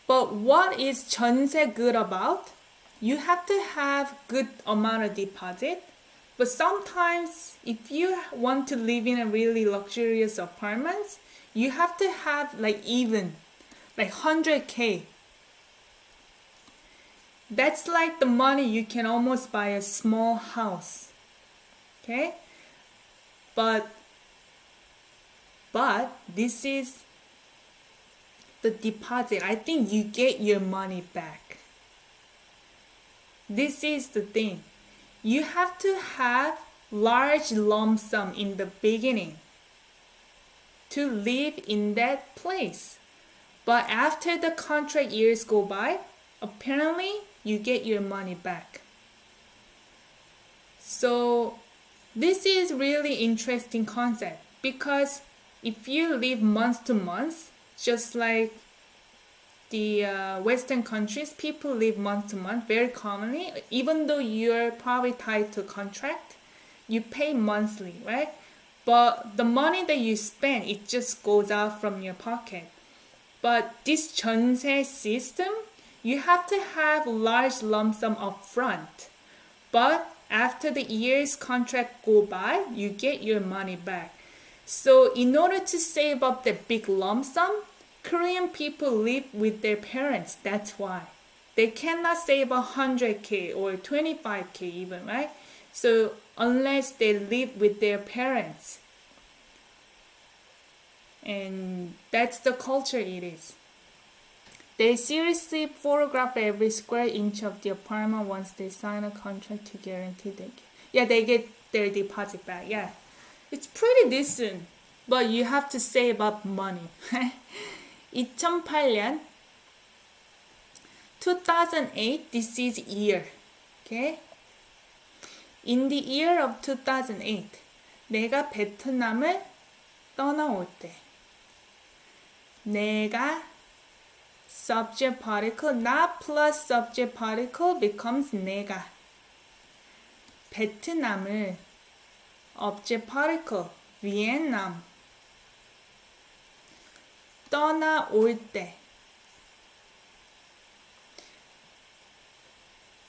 But what is 전세 good about? you have to have good amount of deposit. But sometimes if you want to live in a really luxurious apartments, you have to have like even like 100K. That's like the money you can almost buy a small house. Okay? But this is the deposit. I think you get your money back. This is the thing. You have to have large lump sum in the beginning to live in that place. But after the contract years go by, apparently you get your money back. So this is really interesting concept because if you live month to month, just like the Western countries, people live month to month very commonly. Even though you're probably tied to a contract, you pay monthly, right? But the money that you spend, it just goes out from your pocket. But this 전세 system, you have to have large lump sum up front. But after the years contract go by, you get your money back. So in order to save up the big lump sum, Korean people live with their parents. That's why. They cannot save 100K or 25K even, right? So unless they live with their parents. And that's the culture it is. They seriously photograph every square inch of the apartment once they sign a contract to guarantee they get their deposit back. Yeah, it's pretty decent, but you have to save up money. 2008, 2008, this is year. Okay? In the year of 2008, 내가 베트남을 떠나올 때 내가 subject particle, not plus subject particle becomes 내가 베트남을 object particle, Vietnam 떠나올 때.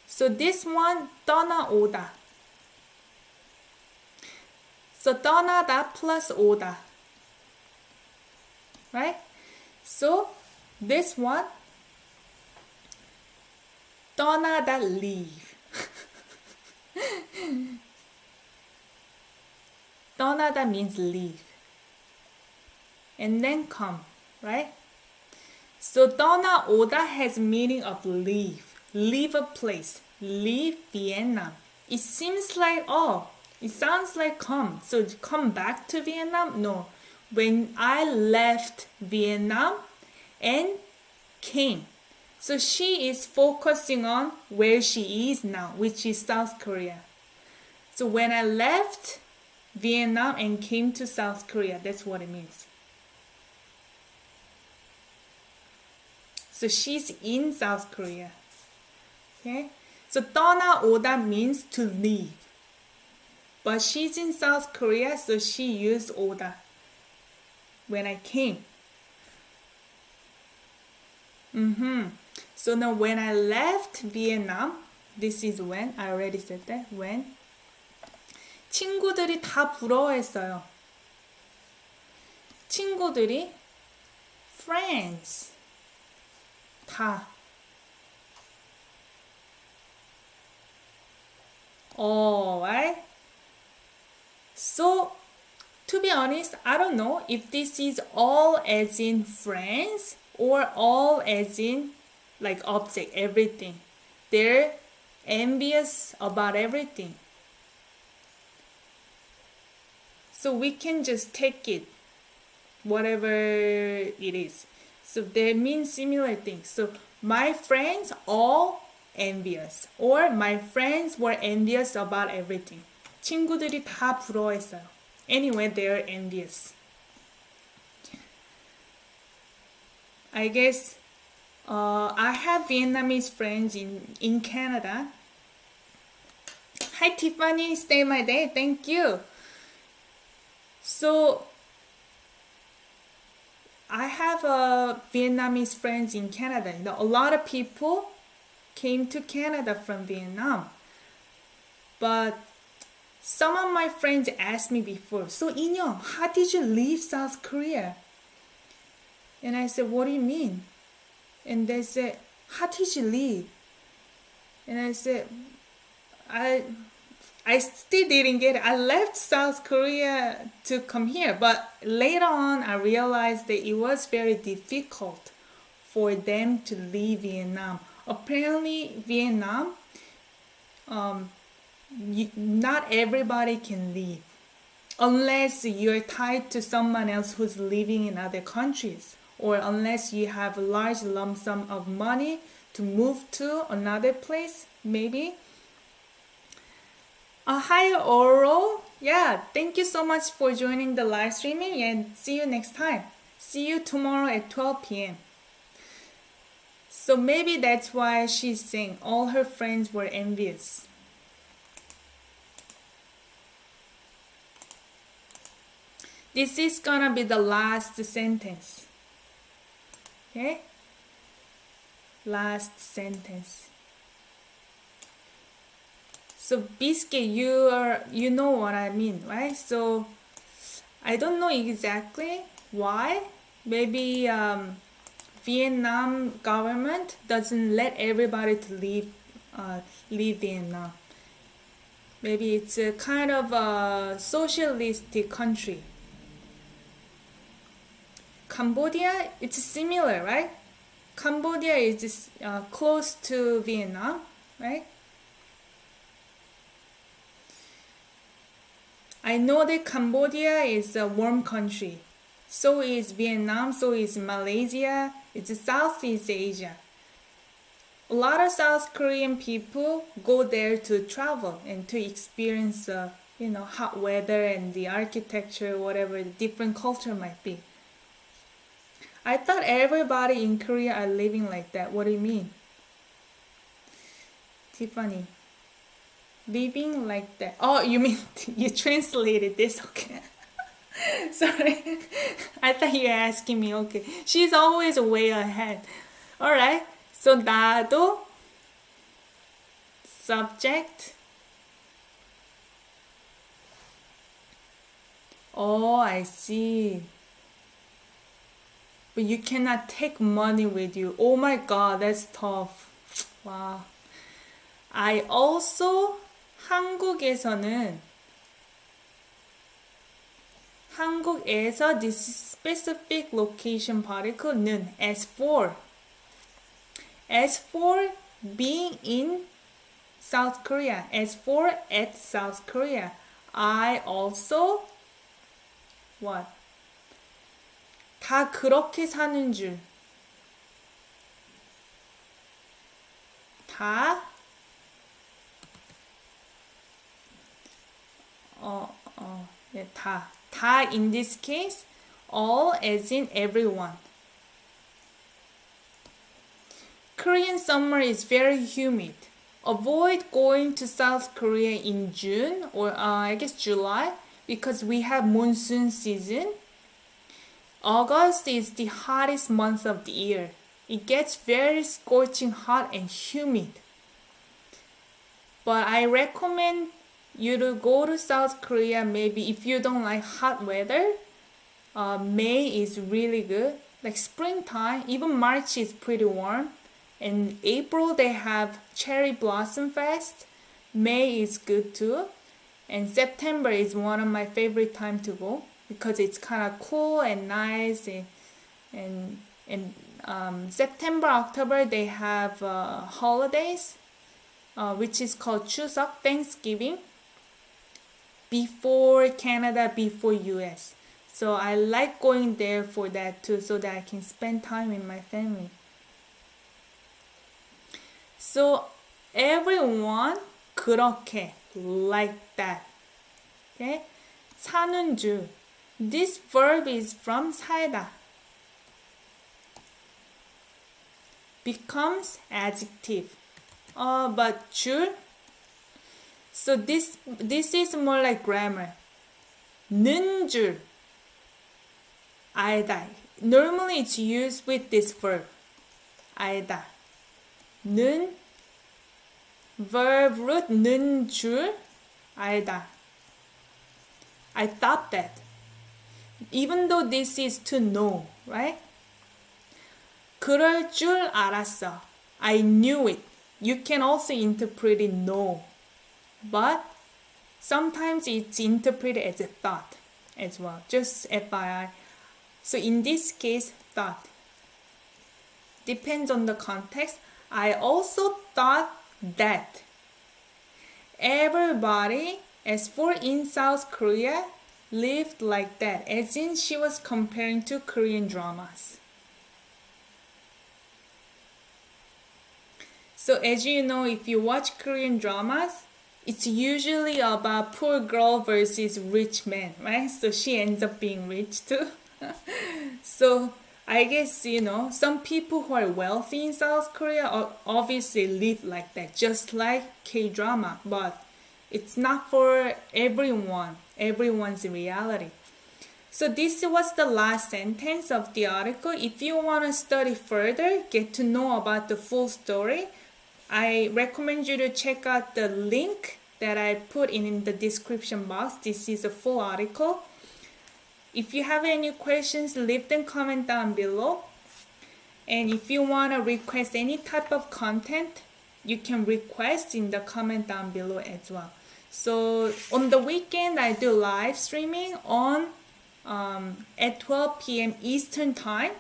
So this one 떠나오다. So 떠나다 plus 오다. Right? So this one 떠나다 leave. 떠나다 means leave. And then come, right? So 떠나오다 has meaning of leave. Leave a place. Leave Vietnam. It seems like, it sounds like come. So come back to Vietnam? No. When I left Vietnam and came. So she is focusing on where she is now, which is South Korea. So when I left Vietnam and came to South Korea, that's what it means. So she's in South Korea. Okay? So 떠나오다 means to leave. But she's in South Korea, so she used 오다 when I came. So now when I left Vietnam, this is when, I already said that, when 친구들이 다 부러워했어요. 친구들이 friends 다 right? So to be honest, I don't know if this is all as in friends or all as in like object, everything. They're envious about everything. So we can just take it, whatever it is. So they mean similar things. So my friends all envious. Or my friends were envious about everything. 친구들이 다 부러워했어요. Anyway, they're envious. I guess I have Vietnamese friends in Canada. Hi Tiffany, stay my day. Thank you. So I have Vietnamese friends in Canada. A lot of people came to Canada from Vietnam. But some of my friends asked me before, so Inyoung, how did you leave South Korea? And I said, what do you mean? And they said, how did you leave? And I said, I still didn't get it. I left South Korea to come here, but later on I realized that it was very difficult for them to leave Vietnam. Apparently, Vietnam, not everybody can leave unless you're tied to someone else who's living in other countries, or unless you have a large lump sum of money to move to another place, maybe. Hi, Oro. Yeah, thank you so much for joining the live streaming, and see you next time. See you tomorrow at 12 p.m. So maybe that's why she's saying all her friends were envious. This is gonna be the last sentence. Okay? Last sentence. So Biscuit, you know what I mean, right? So I don't know exactly why. Maybe Vietnam government doesn't let everybody to leave Vietnam. Maybe it's a kind of a socialistic country. Cambodia, it's similar, right? Cambodia is close to Vietnam, right? I know that Cambodia is a warm country. So is Vietnam, so is Malaysia. It's Southeast Asia. A lot of South Korean people go there to travel and to experience, hot weather and the architecture, whatever the different culture might be. I thought everybody in Korea are living like that. What do you mean? Tiffany. Living like that. Oh, you mean you translated this? Okay. Sorry. I thought you were asking me. Okay. She's always way ahead. Alright. So 나도 subject. Oh, I see. But you cannot take money with you. Oh my god, that's tough. Wow. I also 한국에서는 한국에서 this specific location particle는 as for being in South Korea, as for at South Korea, I also what? 다 그렇게 사는 줄. 다 다 in this case, all as in everyone. Korean summer is very humid. Avoid going to South Korea in June or I guess July because we have monsoon season. August is the hottest month of the year. It gets very scorching hot and humid. But I recommend you to go to South Korea maybe if you don't like hot weather. May is really good. Like springtime, even March is pretty warm. In April they have Cherry Blossom Fest. May is good too. And September is one of my favorite time to go because it's kind of cool and nice. And September, October they have holidays, which is called Chuseok, Thanksgiving. Before Canada, before US. So I like going there for that too, so that I can spend time with my family. So everyone 그렇게, like that. Okay? 사는 줄. This verb is from 살다. Becomes adjective. But 줄. So this is more like grammar. 는 줄. 알다. Normally it's used with this verb. 알다. 는 verb root 는 줄 알다. I thought that. Even though this is to know, right? 그럴 줄 알았어. I knew it. You can also interpret it know. But sometimes it's interpreted as a thought as well. Just FYI. So in this case, thought. Depends on the context. I also thought that everybody, as for in South Korea, lived like that, as in she was comparing to Korean dramas. So as you know, if you watch Korean dramas, it's usually about poor girl versus rich man, right? So she ends up being rich too. So I guess, you know, some people who are wealthy in South Korea obviously live like that, just like K-drama, but it's not for everyone's reality. So this was the last sentence of the article. If you want to study further, get to know about the full story, I recommend you to check out the link that I put in the description box. This is a full article. If you have any questions, leave them comment down below. And if you want to request any type of content, you can request in the comment down below as well. So on the weekend, I do live streaming on at 12 p.m. Eastern time.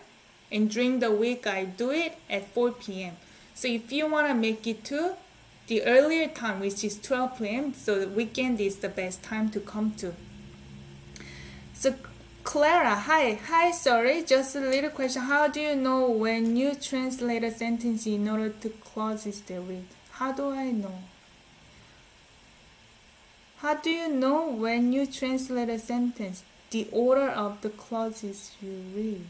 And during the week, I do it at 4 p.m. So if you want to make it to the earlier time, which is 12 p.m., so the weekend is the best time to come to. So Clara, hi, sorry, just a little question. How do you know when you translate a sentence in order to clauses they read? How do I know? How do you know when you translate a sentence, the order of the clauses you read?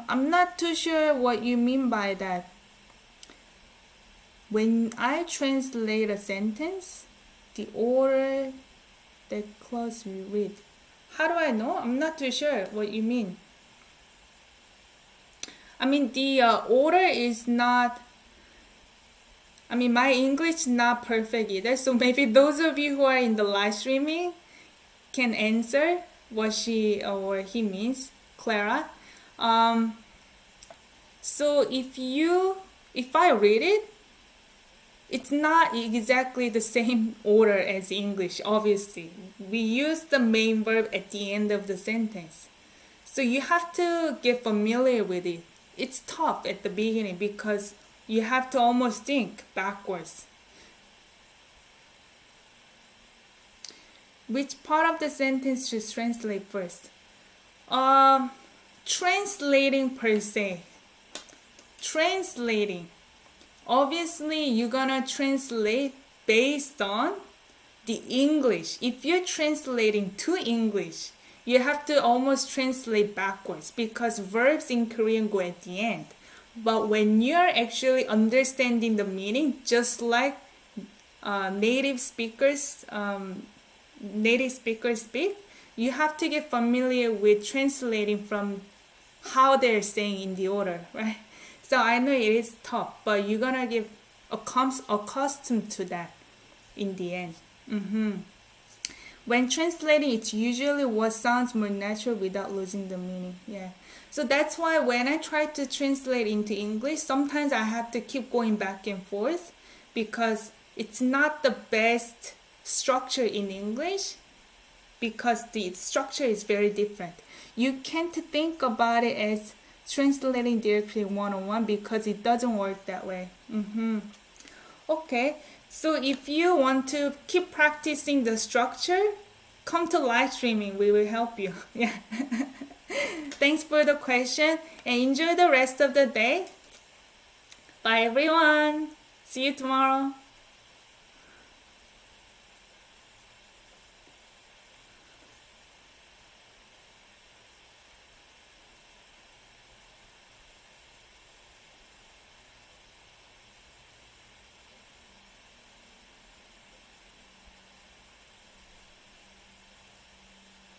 I'm not too sure what you mean by that. When I translate a sentence, the order, the clause we read. How do I know? I'm not too sure what you mean. I mean, the order is not, I mean, my English is not perfect either. So maybe those of you who are in the live streaming can answer what she or he means, Clara. So if I read it, it's not exactly the same order as English, obviously. We use the main verb at the end of the sentence. So you have to get familiar with it. It's tough at the beginning because you have to almost think backwards. Which part of the sentence should translate first? Translating per se. Translating. Obviously, you're gonna translate based on the English. If you're translating to English, you have to almost translate backwards because verbs in Korean go at the end. But when you're actually understanding the meaning, just like native speakers speak, you have to get familiar with translating from how they're saying in the order, right? So I know it is tough, but you're gonna get accustomed to that in the end. When translating, it's usually what sounds more natural without losing the meaning. Yeah. So that's why when I try to translate into English, sometimes I have to keep going back and forth because it's not the best structure in English because the structure is very different. You can't think about it as translating directly one-on-one because it doesn't work that way. Okay, so if you want to keep practicing the structure, come to live streaming. We will help you. Yeah. Thanks for the question and enjoy the rest of the day. Bye everyone. See you tomorrow.